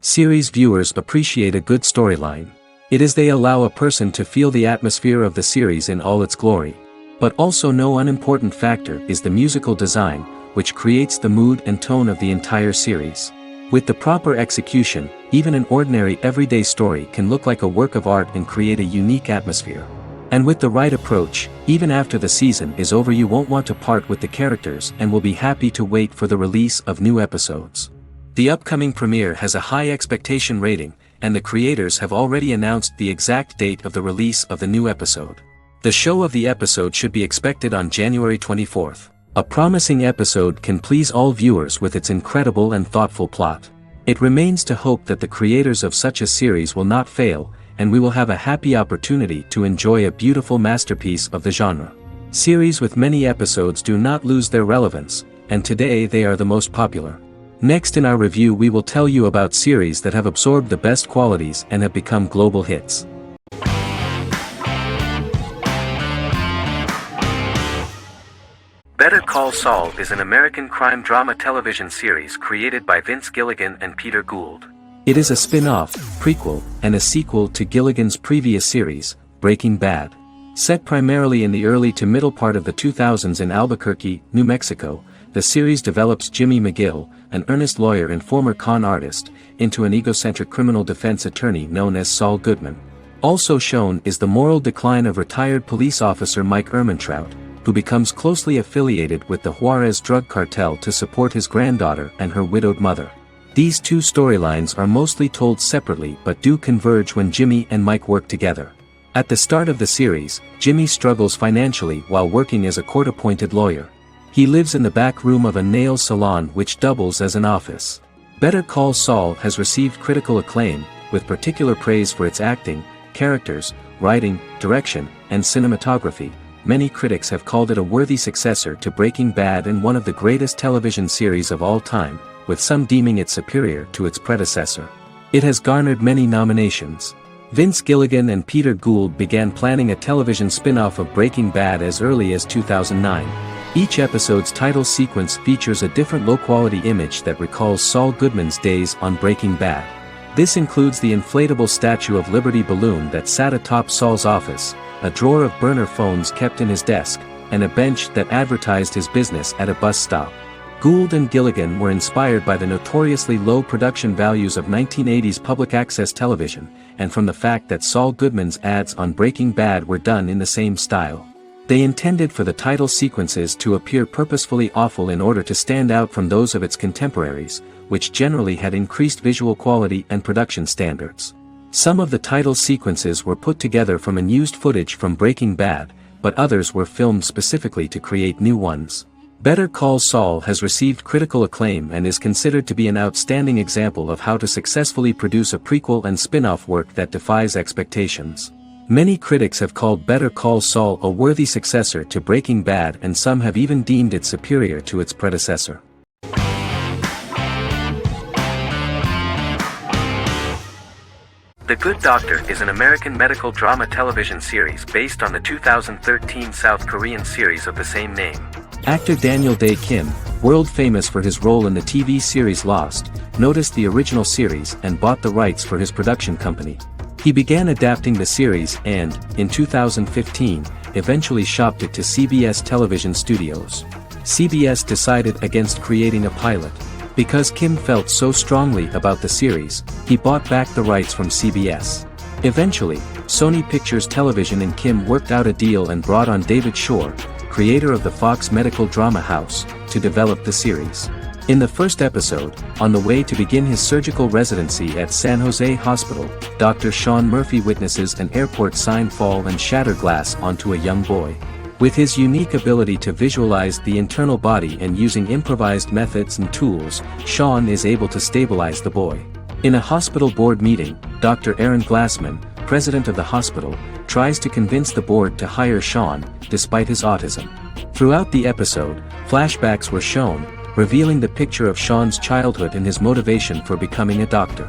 Series viewers appreciate a good storyline. It is they allow a person to feel the atmosphere of the series in all its glory. But also no unimportant factor is the musical design, which creates the mood and tone of the entire series. With the proper execution, even an ordinary everyday story can look like a work of art and create a unique atmosphere. And with the right approach, even after the season is over you won't want to part with the characters and will be happy to wait for the release of new episodes. The upcoming premiere has a high expectation rating, and the creators have already announced the exact date of the release of the new episode. The show of the episode should be expected on January 24th. A promising episode can please all viewers with its incredible and thoughtful plot. It remains to hope that the creators of such a series will not fail, and we will have a happy opportunity to enjoy a beautiful masterpiece of the genre. Series with many episodes do not lose their relevance, and today they are the most popular. Next in our review we will tell you about series that have absorbed the best qualities and have become global hits. Better Call Saul is an American crime drama television series created by Vince Gilligan and Peter Gould. It is a spin-off, prequel, and a sequel to Gilligan's previous series, Breaking Bad. Set primarily in the early to middle part of the 2000s in Albuquerque, New Mexico, the series develops Jimmy McGill, an earnest lawyer and former con artist, into an egocentric criminal defense attorney known as Saul Goodman. Also shown is the moral decline of retired police officer Mike Ehrmantraut, who becomes closely affiliated with the Juarez drug cartel to support his granddaughter and her widowed mother. These two storylines are mostly told separately but do converge when Jimmy and Mike work together. At the start of the series, Jimmy struggles financially while working as a court-appointed lawyer. He lives in the back room of a nail salon which doubles as an office. Better Call Saul has received critical acclaim, with particular praise for its acting, characters, writing, direction, and cinematography. Many critics have called it a worthy successor to Breaking Bad and one of the greatest television series of all time, with some deeming it superior to its predecessor. It has garnered many nominations. Vince Gilligan and Peter Gould began planning a television spin-off of Breaking Bad as early as 2009. Each episode's title sequence features a different low-quality image that recalls Saul Goodman's days on Breaking Bad. This includes the inflatable Statue of Liberty balloon that sat atop Saul's office, a drawer of burner phones kept in his desk, and a bench that advertised his business at a bus stop. Gould and Gilligan were inspired by the notoriously low production values of 1980s public access television, and from the fact that Saul Goodman's ads on Breaking Bad were done in the same style. They intended for the title sequences to appear purposefully awful in order to stand out from those of its contemporaries, which generally had increased visual quality and production standards. Some of the title sequences were put together from unused footage from Breaking Bad, but others were filmed specifically to create new ones. Better Call Saul has received critical acclaim and is considered to be an outstanding example of how to successfully produce a prequel and spin-off work that defies expectations. Many critics have called Better Call Saul a worthy successor to Breaking Bad, and some have even deemed it superior to its predecessor. The Good Doctor is an American medical drama television series based on the 2013 South Korean series of the same name. Actor Daniel Dae Kim, world famous for his role in the TV series Lost, noticed the original series and bought the rights for his production company. He began adapting the series and, in 2015, eventually shopped it to CBS Television Studios. CBS decided against creating a pilot. Because Kim felt so strongly about the series, he bought back the rights from CBS. Eventually, Sony Pictures Television and Kim worked out a deal and brought on David Shore, creator of the Fox medical drama house, to develop the series. In the first episode, on the way to begin his surgical residency at San Jose Hospital, Dr. Sean Murphy witnesses an airport sign fall and shatter glass onto a young boy. With his unique ability to visualize the internal body and using improvised methods and tools, Sean is able to stabilize the boy. In a hospital board meeting, Dr. Aaron Glassman, president of the hospital, tries to convince the board to hire Sean, despite his autism. Throughout the episode, flashbacks were shown, revealing the picture of Sean's childhood and his motivation for becoming a doctor.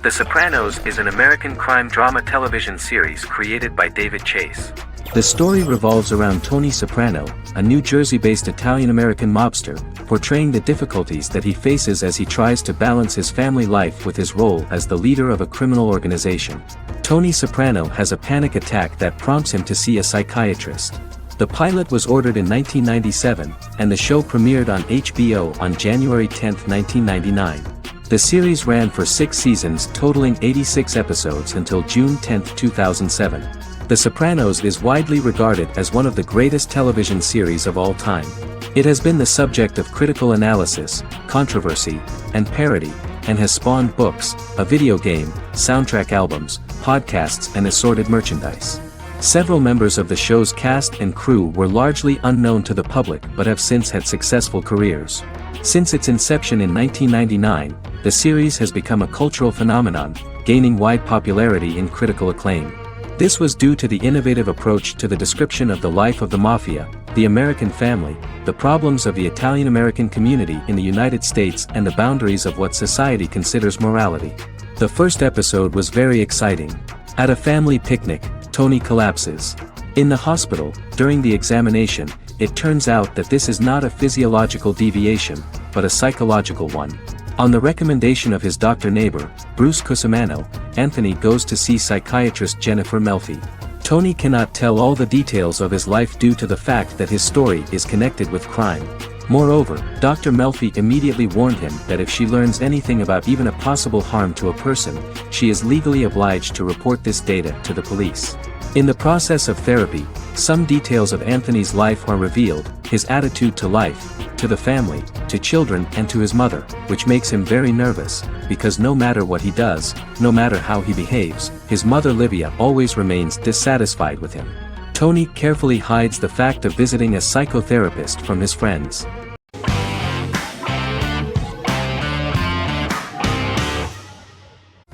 The Sopranos is an American crime drama television series created by David Chase. The story revolves around Tony Soprano, a New Jersey-based Italian-American mobster, portraying the difficulties that he faces as he tries to balance his family life with his role as the leader of a criminal organization. Tony Soprano has a panic attack that prompts him to see a psychiatrist. The pilot was ordered in 1997, and the show premiered on HBO on January 10, 1999. The series ran for 6 seasons totaling 86 episodes until June 10, 2007. The Sopranos is widely regarded as one of the greatest television series of all time. It has been the subject of critical analysis, controversy, and parody, and has spawned books, a video game, soundtrack albums, podcasts and assorted merchandise. Several members of the show's cast and crew were largely unknown to the public but have since had successful careers. Since its inception in 1999, the series has become a cultural phenomenon, gaining wide popularity and critical acclaim. This was due to the innovative approach to the description of the life of the mafia, the American family, the problems of the Italian-American community in the United States and the boundaries of what society considers morality. The first episode was very exciting. At a family picnic, Tony collapses. In the hospital, during the examination, it turns out that this is not a physiological deviation, but a psychological one. On the recommendation of his doctor neighbor, Bruce Cusimano, Anthony goes to see psychiatrist Jennifer Melfi. Tony cannot tell all the details of his life due to the fact that his story is connected with crime. Moreover, Dr. Melfi immediately warned him that if she learns anything about even a possible harm to a person, she is legally obliged to report this data to the police. In the process of therapy, some details of Anthony's life are revealed, his attitude to life, to the family, to children and to his mother, which makes him very nervous, because no matter what he does, no matter how he behaves, his mother Livia always remains dissatisfied with him. Tony carefully hides the fact of visiting a psychotherapist from his friends.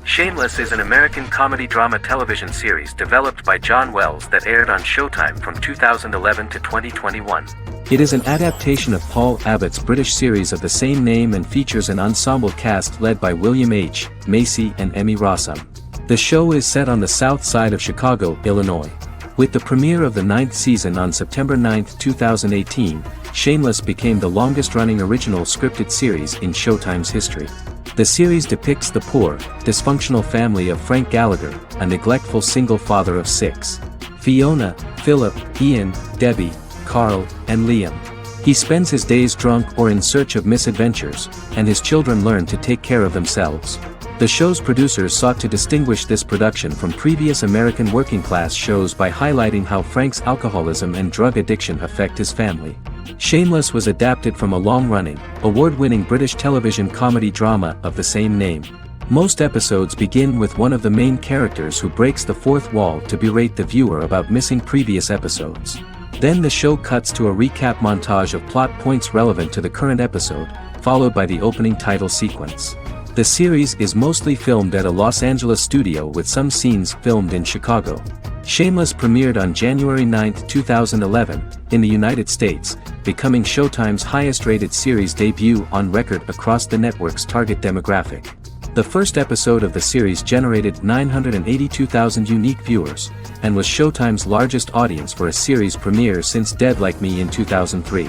Shameless is an American comedy drama television series developed by John Wells that aired on Showtime from 2011 to 2021. It is an adaptation of Paul Abbott's British series of the same name and features an ensemble cast led by William H. Macy and Emmy Rossum. The show is set on the south side of Chicago, Illinois. With the premiere of the 9th season on September 9, 2018, Shameless became the longest-running original scripted series in Showtime's history. The series depicts the poor, dysfunctional family of Frank Gallagher, a neglectful single father of 6. Fiona, Philip, Ian, Debbie, Carl, and Liam. He spends his days drunk or in search of misadventures, and his children learn to take care of themselves. The show's producers sought to distinguish this production from previous American working-class shows by highlighting how Frank's alcoholism and drug addiction affect his family. Shameless was adapted from a long-running, award-winning British television comedy drama of the same name. Most episodes begin with one of the main characters who breaks the fourth wall to berate the viewer about missing previous episodes. Then the show cuts to a recap montage of plot points relevant to the current episode, followed by the opening title sequence. The series is mostly filmed at a Los Angeles studio with some scenes filmed in Chicago. Shameless premiered on January 9, 2011, in the United States, becoming Showtime's highest-rated series debut on record across the network's target demographic. The first episode of the series generated 982,000 unique viewers, and was Showtime's largest audience for a series premiere since Dead Like Me in 2003.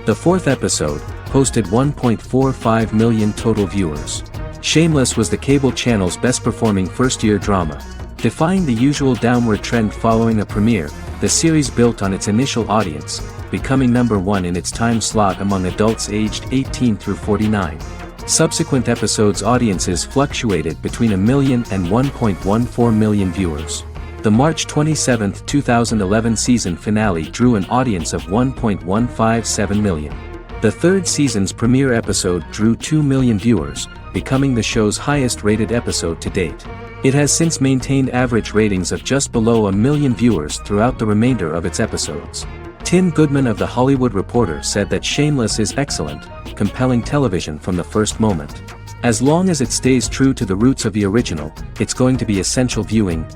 The fourth episode posted 1.45 million total viewers. Shameless was the cable channel's best-performing first-year drama. Defying the usual downward trend following a premiere, the series built on its initial audience, becoming number 1 in its time slot among adults aged 18 through 49. Subsequent episodes' audiences fluctuated between 1 million and 1.14 million viewers. The March 27, 2011 season finale drew an audience of 1.157 million. The third season's premiere episode drew 2 million viewers, becoming the show's highest-rated episode to date. It has since maintained average ratings of just below 1 million viewers throughout the remainder of its episodes. Tim Goodman of The Hollywood Reporter said that Shameless is excellent, compelling television from the first moment. As long as it stays true to the roots of the original, it's going to be essential viewing.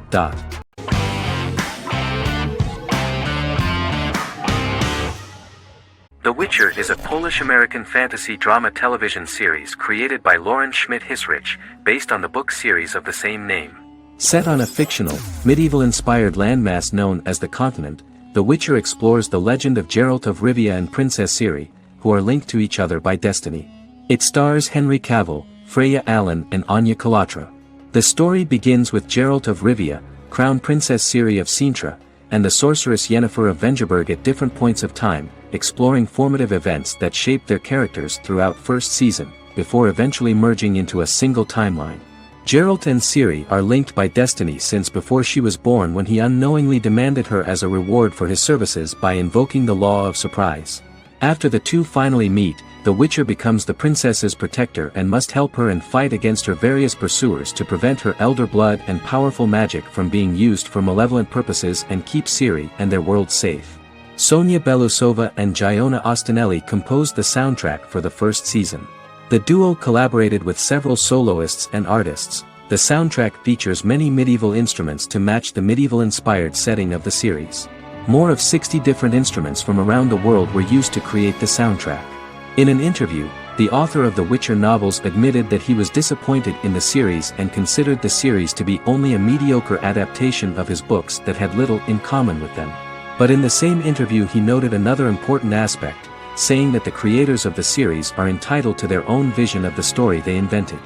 The Witcher is a Polish-American fantasy drama television series created by Lauren Schmidt-Hissrich, based on the book series of the same name. Set on a fictional, medieval-inspired landmass known as the Continent, The Witcher explores the legend of Geralt of Rivia and Princess Ciri, who are linked to each other by destiny. It stars Henry Cavill, Freya Allan and Anya Chalotra. The story begins with Geralt of Rivia, crowned Princess Ciri of Sintra, and the sorceress Yennefer of Vengerberg at different points of time, exploring formative events that shaped their characters throughout first season, before eventually merging into a single timeline. Geralt and Ciri are linked by destiny since before she was born when he unknowingly demanded her as a reward for his services by invoking the law of surprise. After the two finally meet, the Witcher becomes the princess's protector and must help her and fight against her various pursuers to prevent her elder blood and powerful magic from being used for malevolent purposes and keep Ciri and their world safe. Sonia Belousova and Giona Ostinelli composed the soundtrack for the first season. The duo collaborated with several soloists and artists. The soundtrack features many medieval instruments to match the medieval-inspired setting of the series. More of 60 different instruments from around the world were used to create the soundtrack. In an interview, the author of the Witcher novels admitted that he was disappointed in the series and considered the series to be only a mediocre adaptation of his books that had little in common with them. But in the same interview he noted another important aspect, saying that the creators of the series are entitled to their own vision of the story they invented.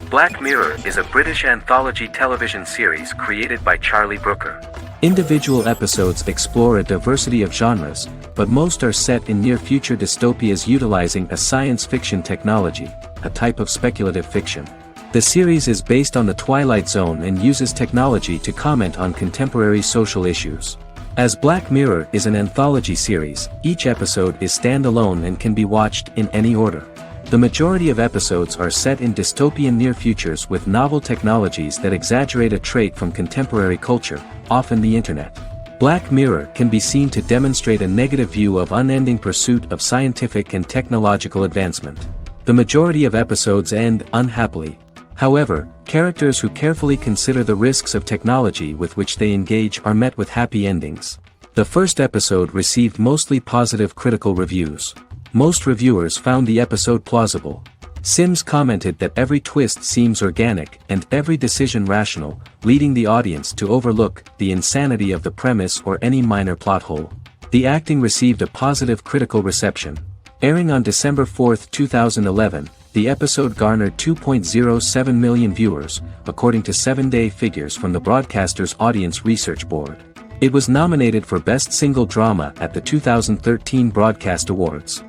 Black Mirror is a British anthology television series created by Charlie Brooker. Individual episodes explore a diversity of genres, but most are set in near-future dystopias utilizing a science fiction technology, a type of speculative fiction. The series is based on the Twilight Zone and uses technology to comment on contemporary social issues. As Black Mirror is an anthology series, each episode is standalone and can be watched in any order. The majority of episodes are set in dystopian near futures with novel technologies that exaggerate a trait from contemporary culture, often the internet. Black Mirror can be seen to demonstrate a negative view of unending pursuit of scientific and technological advancement. The majority of episodes end unhappily. However, characters who carefully consider the risks of technology with which they engage are met with happy endings. The first episode received mostly positive critical reviews. Most reviewers found the episode plausible. Sims commented that every twist seems organic and every decision rational, leading the audience to overlook the insanity of the premise or any minor plot hole. The acting received a positive critical reception. Airing on December 4, 2011, the episode garnered 2.07 million viewers, according to 7-day figures from the broadcaster's Audience Research Board. It was nominated for Best Single Drama at the 2013 Broadcast Awards.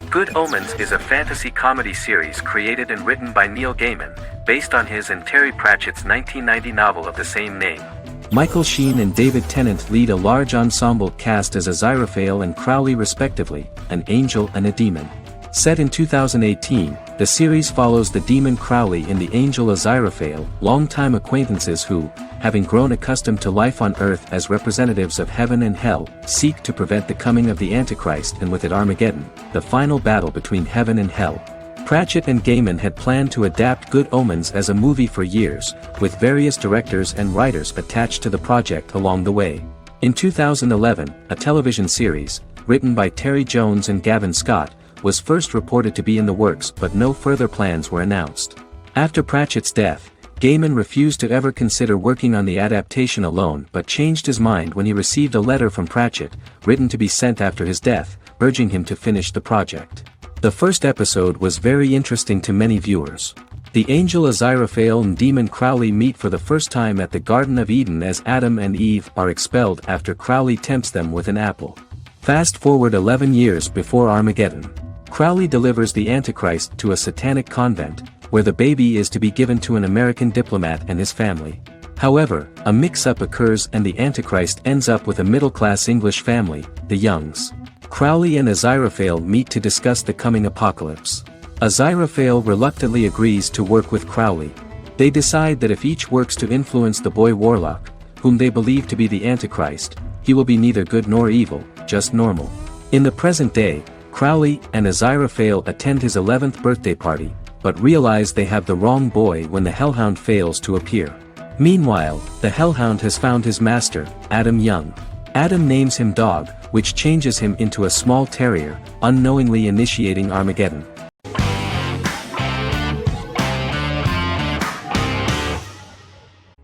Good Omens is a fantasy comedy series created and written by Neil Gaiman, based on his and Terry Pratchett's 1990 novel of the same name. Michael Sheen and David Tennant lead a large ensemble cast as Aziraphale and Crowley respectively, an angel and a demon. Set in 2018, the series follows the demon Crowley and the angel Aziraphale, longtime acquaintances who, having grown accustomed to life on Earth as representatives of heaven and hell, seek to prevent the coming of the Antichrist and with it Armageddon, the final battle between heaven and hell. Pratchett and Gaiman had planned to adapt Good Omens as a movie for years, with various directors and writers attached to the project along the way. In 2011, a television series, written by Terry Jones and Gavin Scott, was first reported to be in the works but no further plans were announced. After Pratchett's death, Gaiman refused to ever consider working on the adaptation alone but changed his mind when he received a letter from Pratchett, written to be sent after his death, urging him to finish the project. The first episode was very interesting to many viewers. The angel Aziraphale and demon Crowley meet for the first time at the Garden of Eden as Adam and Eve are expelled after Crowley tempts them with an apple. Fast forward 11 years before Armageddon. Crowley delivers the Antichrist to a satanic convent, where the baby is to be given to an American diplomat and his family. However, a mix-up occurs and the Antichrist ends up with a middle-class English family, the Youngs. Crowley and Aziraphale meet to discuss the coming apocalypse. Aziraphale reluctantly agrees to work with Crowley. They decide that if each works to influence the boy Warlock, whom they believe to be the Antichrist, he will be neither good nor evil, just normal. In the present day, Crowley and Aziraphale attend his 11th birthday party, but realize they have the wrong boy when the Hellhound fails to appear. Meanwhile, the Hellhound has found his master, Adam Young. Adam names him Dog, which changes him into a small terrier, unknowingly initiating Armageddon.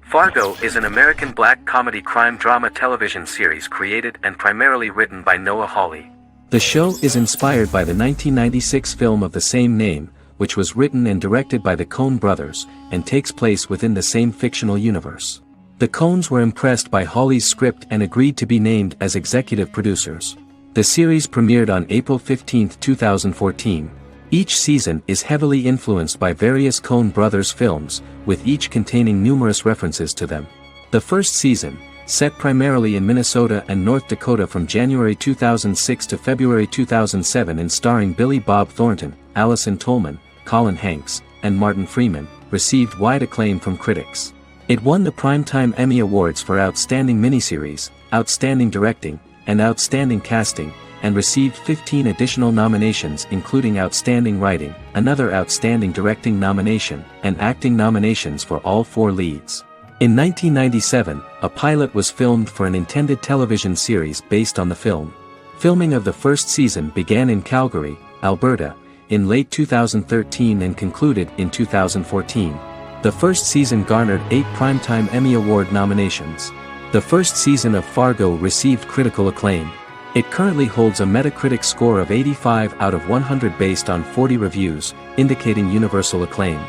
Fargo is an American black comedy crime drama television series created and primarily written by Noah Hawley. The show is inspired by the 1996 film of the same name, which was written and directed by the Coen brothers, and takes place within the same fictional universe. The Coens were impressed by Hawley's script and agreed to be named as executive producers. The series premiered on April 15, 2014. Each season is heavily influenced by various Coen brothers films, with each containing numerous references to them. The first season, set primarily in Minnesota and North Dakota from January 2006 to February 2007 and starring Billy Bob Thornton, Allison Tolman, Colin Hanks, and Martin Freeman, received wide acclaim from critics. It won the Primetime Emmy Awards for Outstanding Miniseries, Outstanding Directing, and Outstanding Casting, and received 15 additional nominations including Outstanding Writing, another Outstanding Directing nomination, and acting nominations for all 4 leads. In 1997, a pilot was filmed for an intended television series based on the film. Filming of the first season began in Calgary, Alberta, in late 2013 and concluded in 2014. The first season garnered 8 Primetime Emmy Award nominations. The first season of Fargo received critical acclaim. It currently holds a Metacritic score of 85 out of 100 based on 40 reviews, indicating universal acclaim.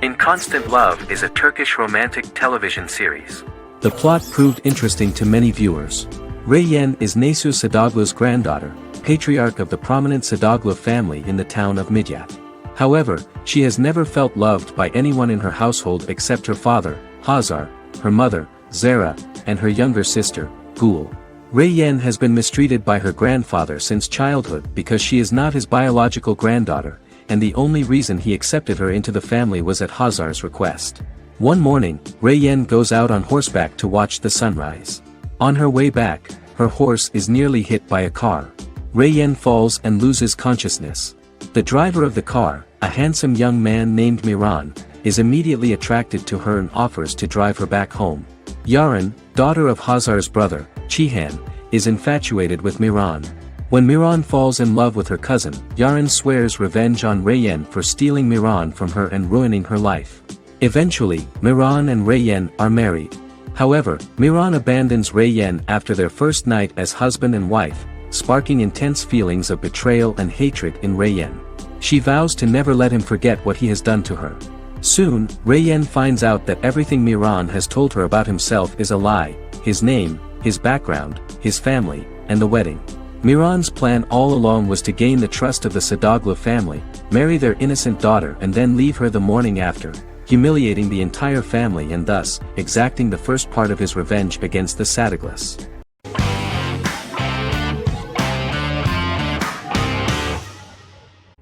In Constant Love is a Turkish romantic television series. The plot proved interesting to many viewers. Reyyen is Nesu Sadoglu's granddaughter, patriarch of the prominent Sadoglu family in the town of Midyat. However, she has never felt loved by anyone in her household except her father, Hazar, her mother, Zara, and her younger sister, Gul. Reyyen has been mistreated by her grandfather since childhood because she is not his biological granddaughter, and the only reason he accepted her into the family was at Hazar's request. One morning, Reyyen goes out on horseback to watch the sunrise. On her way back, her horse is nearly hit by a car. Reyyen falls and loses consciousness. The driver of the car, a handsome young man named Miran, is immediately attracted to her and offers to drive her back home. Yaren, daughter of Hazar's brother, Chihan, is infatuated with Miran. When Miran falls in love with her cousin, Yaren swears revenge on Reyyen for stealing Miran from her and ruining her life. Eventually, Miran and Reyyen are married. However, Miran abandons Reyyen after their first night as husband and wife, sparking intense feelings of betrayal and hatred in Reyyen. She vows to never let him forget what he has done to her. Soon, Reyyen finds out that everything Miran has told her about himself is a lie: his name, his background, his family, and the wedding. Miran's plan all along was to gain the trust of the Sadoglu family, marry their innocent daughter and then leave her the morning after, humiliating the entire family and thus, exacting the first part of his revenge against the Sadoglus.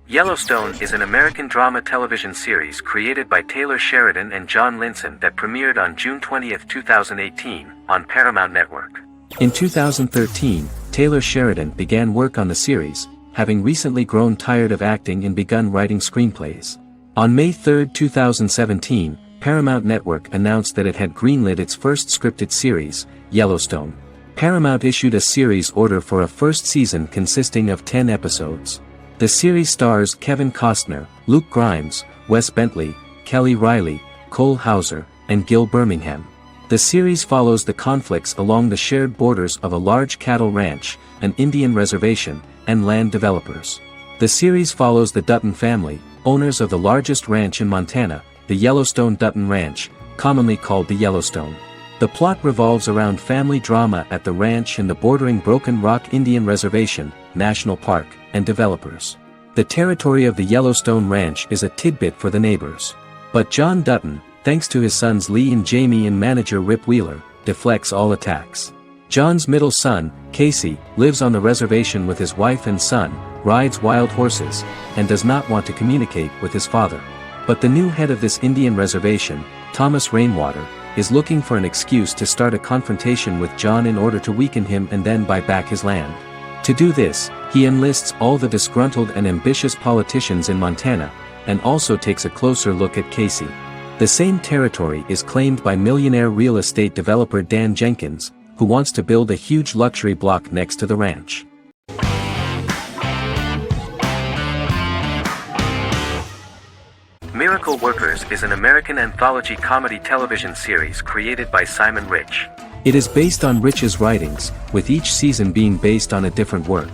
Yellowstone is an American drama television series created by Taylor Sheridan and John Linson that premiered on June 20, 2018, on Paramount Network. In 2013, Taylor Sheridan began work on the series, having recently grown tired of acting and begun writing screenplays. On May 3, 2017, Paramount Network announced that it had greenlit its first scripted series, Yellowstone. Paramount issued a series order for a first season consisting of 10 episodes. The series stars Kevin Costner, Luke Grimes, Wes Bentley, Kelly Riley, Cole Hauser, and Gil Birmingham. The series follows the conflicts along the shared borders of a large cattle ranch, an Indian reservation, and land developers. The series follows the Dutton family, owners of the largest ranch in Montana, the Yellowstone Dutton Ranch, commonly called the Yellowstone. The plot revolves around family drama at the ranch and the bordering Broken Rock Indian Reservation, National Park, and developers. The territory of the Yellowstone Ranch is a tidbit for the neighbors. But John Dutton, thanks to his sons Lee and Jamie and manager Rip Wheeler, deflects all attacks. John's middle son, Casey, lives on the reservation with his wife and son, rides wild horses, and does not want to communicate with his father. But the new head of this Indian reservation, Thomas Rainwater, is looking for an excuse to start a confrontation with John in order to weaken him and then buy back his land. To do this, he enlists all the disgruntled and ambitious politicians in Montana, and also takes a closer look at Casey. The same territory is claimed by millionaire real estate developer Dan Jenkins, who wants to build a huge luxury block next to the ranch. Miracle Workers is an American anthology comedy television series created by Simon Rich. It is based on Rich's writings, with each season being based on a different work.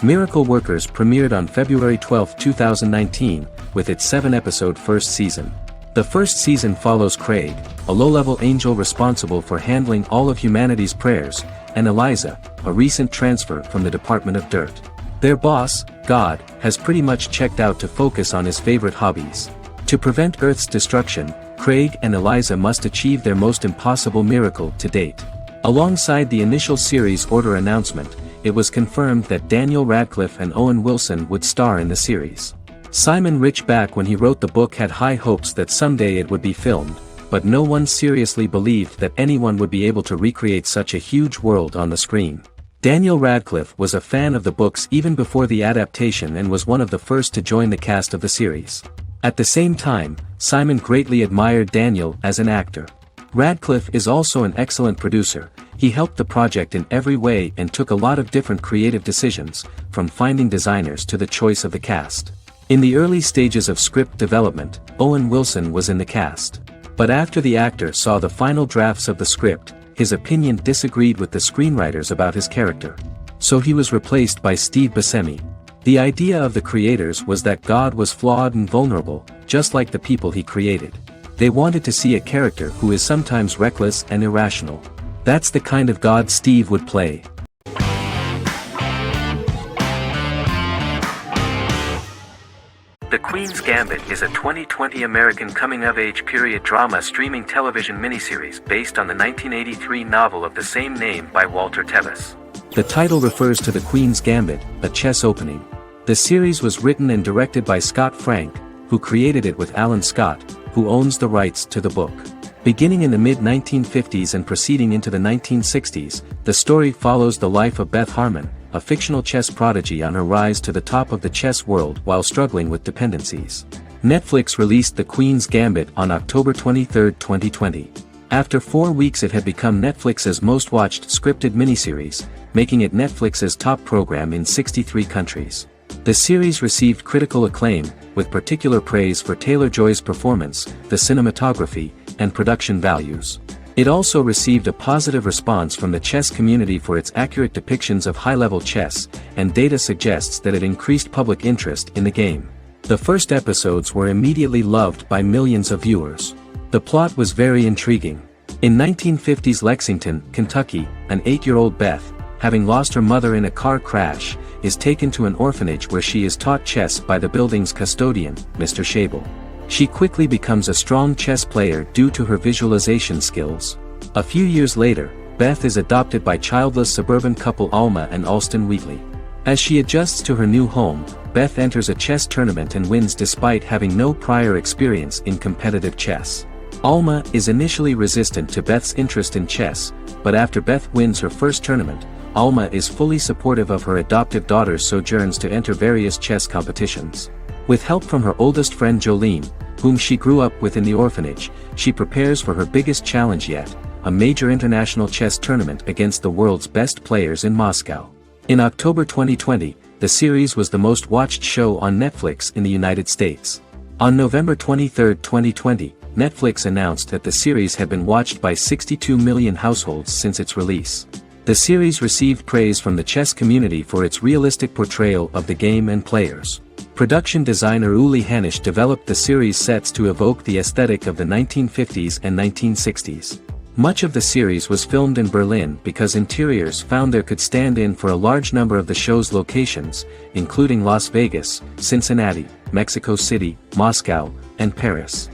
Miracle Workers premiered on February 12, 2019, with its 7-episode first season. The first season follows Craig, a low-level angel responsible for handling all of humanity's prayers, and Eliza, a recent transfer from the Department of Dirt. Their boss, God, has pretty much checked out to focus on his favorite hobbies. To prevent Earth's destruction, Craig and Eliza must achieve their most impossible miracle to date. Alongside the initial series order announcement, it was confirmed that Daniel Radcliffe and Owen Wilson would star in the series. Simon Rich, back when he wrote the book, had high hopes that someday it would be filmed, but no one seriously believed that anyone would be able to recreate such a huge world on the screen. Daniel Radcliffe was a fan of the books even before the adaptation and was one of the first to join the cast of the series. At the same time, Simon greatly admired Daniel as an actor. Radcliffe is also an excellent producer. He helped the project in every way and took a lot of different creative decisions, from finding designers to the choice of the cast. In the early stages of script development, Owen Wilson was in the cast. But after the actor saw the final drafts of the script, his opinion disagreed with the screenwriters about his character. So he was replaced by Steve Buscemi. The idea of the creators was that God was flawed and vulnerable, just like the people he created. They wanted to see a character who is sometimes reckless and irrational. That's the kind of God Steve would play. The Queen's Gambit is a 2020 American coming-of-age period drama streaming television miniseries based on the 1983 novel of the same name by Walter Tevis. The title refers to the Queen's Gambit, a chess opening. The series was written and directed by Scott Frank, who created it with Alan Scott, who owns the rights to the book. Beginning in the mid-1950s and proceeding into the 1960s, the story follows the life of Beth Harmon, a fictional chess prodigy on her rise to the top of the chess world while struggling with dependencies. Netflix released The Queen's Gambit on October 23, 2020. After 4 weeks it had become Netflix's most watched scripted miniseries, making it Netflix's top program in 63 countries. The series received critical acclaim, with particular praise for Taylor-Joy's performance, the cinematography, and production values. It also received a positive response from the chess community for its accurate depictions of high-level chess, and data suggests that it increased public interest in the game. The first episodes were immediately loved by millions of viewers. The plot was very intriguing. In 1950s Lexington, Kentucky, an 8-year-old Beth, having lost her mother in a car crash, is taken to an orphanage where she is taught chess by the building's custodian, Mr. Schabel. She quickly becomes a strong chess player due to her visualization skills. A few years later, Beth is adopted by childless suburban couple Alma and Alston Wheatley. As she adjusts to her new home, Beth enters a chess tournament and wins despite having no prior experience in competitive chess. Alma is initially resistant to Beth's interest in chess, but after Beth wins her first tournament, Alma is fully supportive of her adoptive daughter's sojourns to enter various chess competitions. With help from her oldest friend Jolene, whom she grew up with in the orphanage, she prepares for her biggest challenge yet, a major international chess tournament against the world's best players in Moscow. In October 2020, the series was the most watched show on Netflix in the United States. On November 23, 2020, Netflix announced that the series had been watched by 62 million households since its release. The series received praise from the chess community for its realistic portrayal of the game and players. Production designer Uli Hanisch developed the series sets to evoke the aesthetic of the 1950s and 1960s. Much of the series was filmed in Berlin because interiors found there could stand in for a large number of the show's locations, including Las Vegas, Cincinnati, Mexico City, Moscow, and Paris.